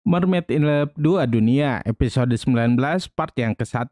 Mermaid in Love 2 Dunia, episode 19, part yang ke-1.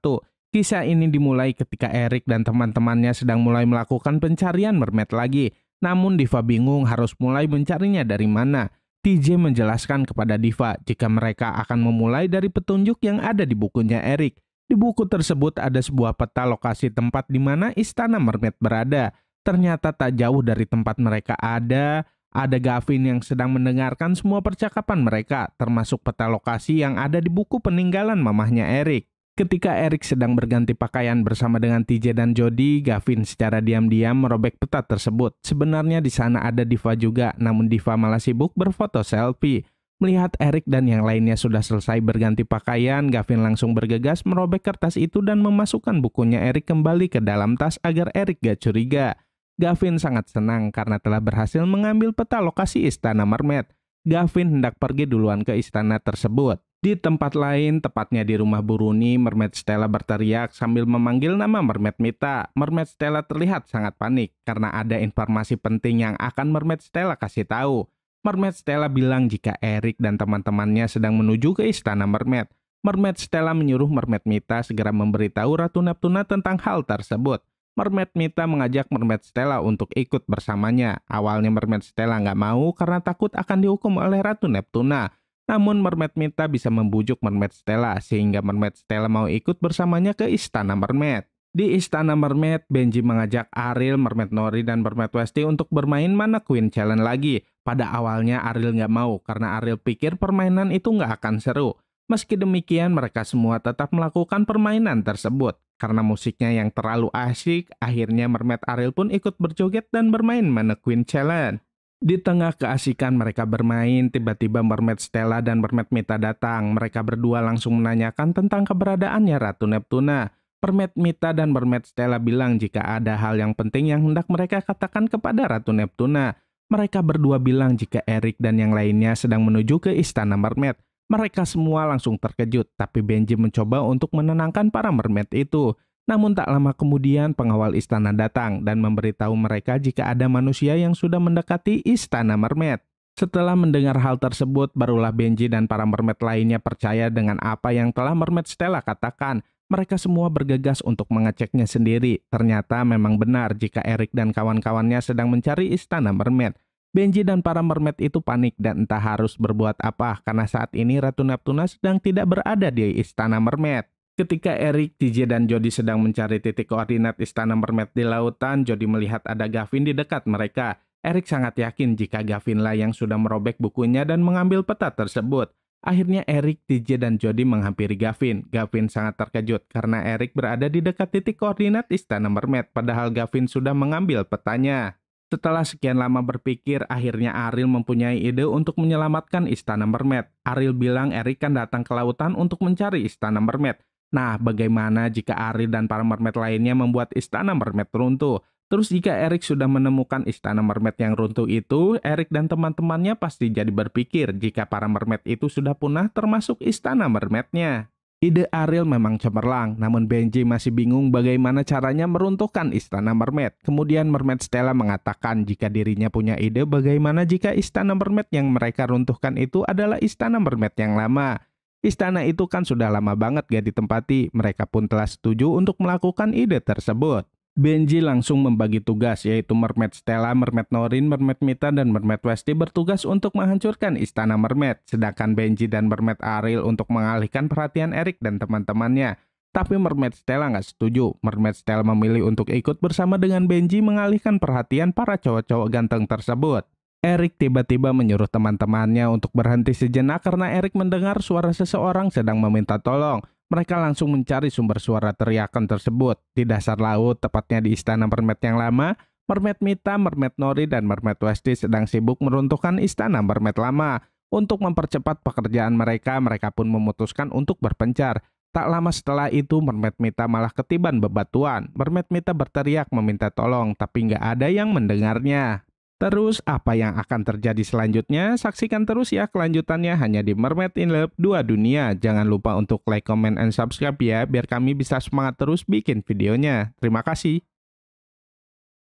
Kisah ini dimulai ketika Eric dan teman-temannya sedang mulai melakukan pencarian mermaid lagi. Namun Diva bingung harus mulai mencarinya dari mana. TJ menjelaskan kepada Diva jika mereka akan memulai dari petunjuk yang ada di bukunya Eric. Di buku tersebut ada sebuah peta lokasi tempat di mana istana mermaid berada. Ternyata tak jauh dari tempat mereka ada Gavin yang sedang mendengarkan semua percakapan mereka, termasuk peta lokasi yang ada di buku peninggalan mamahnya Eric. Ketika Eric sedang berganti pakaian bersama dengan TJ dan Jody, Gavin secara diam-diam merobek peta tersebut. Sebenarnya di sana ada Diva juga, namun Diva malah sibuk berfoto selfie. Melihat Eric dan yang lainnya sudah selesai berganti pakaian, Gavin langsung bergegas merobek kertas itu dan memasukkan bukunya Eric kembali ke dalam tas agar Eric gak curiga. Gavin sangat senang karena telah berhasil mengambil peta lokasi istana mermaid. Gavin hendak pergi duluan ke istana tersebut. Di tempat lain, tepatnya di rumah Buruni, Mermaid Stella berteriak sambil memanggil nama Mermaid Mita. Mermaid Stella terlihat sangat panik karena ada informasi penting yang akan Mermaid Stella kasih tahu. Mermaid Stella bilang jika Eric dan teman-temannya sedang menuju ke istana mermaid. Mermaid Stella menyuruh Mermaid Mita segera memberitahu Ratu Neptuna tentang hal tersebut. Mermaid Mita mengajak Mermaid Stella untuk ikut bersamanya. Awalnya Mermaid Stella nggak mau karena takut akan dihukum oleh Ratu Neptuna. Namun Mermaid Mita bisa membujuk Mermaid Stella sehingga Mermaid Stella mau ikut bersamanya ke Istana Mermaid. Di Istana Mermaid, Benji mengajak Ariel, Mermaid Nori, dan Mermaid Westy untuk bermain Mana Queen Challenge lagi. Pada awalnya Ariel nggak mau karena Ariel pikir permainan itu nggak akan seru. Meski demikian, mereka semua tetap melakukan permainan tersebut. Karena musiknya yang terlalu asyik, akhirnya Mermaid Ariel pun ikut berjoget dan bermain Mana Queen Challenge. Di tengah keasikan mereka bermain, tiba-tiba Mermaid Stella dan Mermaid Mita datang. Mereka berdua langsung menanyakan tentang keberadaannya Ratu Neptuna. Mermaid Mita dan Mermaid Stella bilang jika ada hal yang penting yang hendak mereka katakan kepada Ratu Neptuna. Mereka berdua bilang jika Eric dan yang lainnya sedang menuju ke Istana Mermaid. Mereka semua langsung terkejut, tapi Benji mencoba untuk menenangkan para mermaid itu. Namun tak lama kemudian pengawal istana datang dan memberitahu mereka jika ada manusia yang sudah mendekati Istana Mermaid. Setelah mendengar hal tersebut, barulah Benji dan para mermaid lainnya percaya dengan apa yang telah Mermaid Stella katakan. Mereka semua bergegas untuk mengeceknya sendiri. Ternyata memang benar jika Eric dan kawan-kawannya sedang mencari Istana Mermaid. Benji dan para mermaid itu panik dan entah harus berbuat apa karena saat ini Ratu Neptuna sedang tidak berada di Istana Mermaid. Ketika Eric, TJ, dan Jody sedang mencari titik koordinat Istana Mermaid di lautan, Jody melihat ada Gavin di dekat mereka. Eric sangat yakin jika Gavin lah yang sudah merobek bukunya dan mengambil peta tersebut. Akhirnya Eric, TJ, dan Jody menghampiri Gavin. Gavin sangat terkejut karena Eric berada di dekat titik koordinat Istana Mermaid, padahal Gavin sudah mengambil petanya. Setelah sekian lama berpikir, akhirnya Ariel mempunyai ide untuk menyelamatkan Istana Mermaid. Ariel bilang Eric kan datang ke lautan untuk mencari Istana Mermaid. Nah, bagaimana jika Ariel dan para mermaid lainnya membuat Istana Mermaid runtuh? Terus jika Eric sudah menemukan Istana Mermaid yang runtuh itu, Eric dan teman-temannya pasti jadi berpikir jika para mermaid itu sudah punah termasuk Istana Mermaidnya. Ide Ariel memang cemerlang, namun Benji masih bingung bagaimana caranya meruntuhkan Istana Mermaid. Kemudian Mermaid Stella mengatakan jika dirinya punya ide bagaimana jika Istana Mermaid yang mereka runtuhkan itu adalah Istana Mermaid yang lama. Istana itu kan sudah lama banget gak ditempati, mereka pun telah setuju untuk melakukan ide tersebut. Benji langsung membagi tugas, yaitu Mermaid Stella, Mermaid Norin, Mermaid Mita, dan Mermaid Westy bertugas untuk menghancurkan Istana Mermaid, sedangkan Benji dan Mermaid Ariel untuk mengalihkan perhatian Eric dan teman-temannya. Tapi Mermaid Stella nggak setuju. Mermaid Stella memilih untuk ikut bersama dengan Benji mengalihkan perhatian para cowok-cowok ganteng tersebut. Eric tiba-tiba menyuruh teman-temannya untuk berhenti sejenak karena Eric mendengar suara seseorang sedang meminta tolong. Mereka langsung mencari sumber suara teriakan tersebut. Di dasar laut, tepatnya di Istana Mermaid yang lama, Mermaid Mita, Mermaid Nori, dan Mermaid Westy sedang sibuk meruntuhkan Istana Mermaid lama. Untuk mempercepat pekerjaan mereka, mereka pun memutuskan untuk berpencar. Tak lama setelah itu, Mermaid Mita malah ketiban bebatuan. Mermaid Mita berteriak meminta tolong, tapi nggak ada yang mendengarnya. Terus apa yang akan terjadi selanjutnya? Saksikan terus ya kelanjutannya hanya di Mermaid in Love 2 Dunia. Jangan lupa untuk like, comment, and subscribe ya biar kami bisa semangat terus bikin videonya. Terima kasih.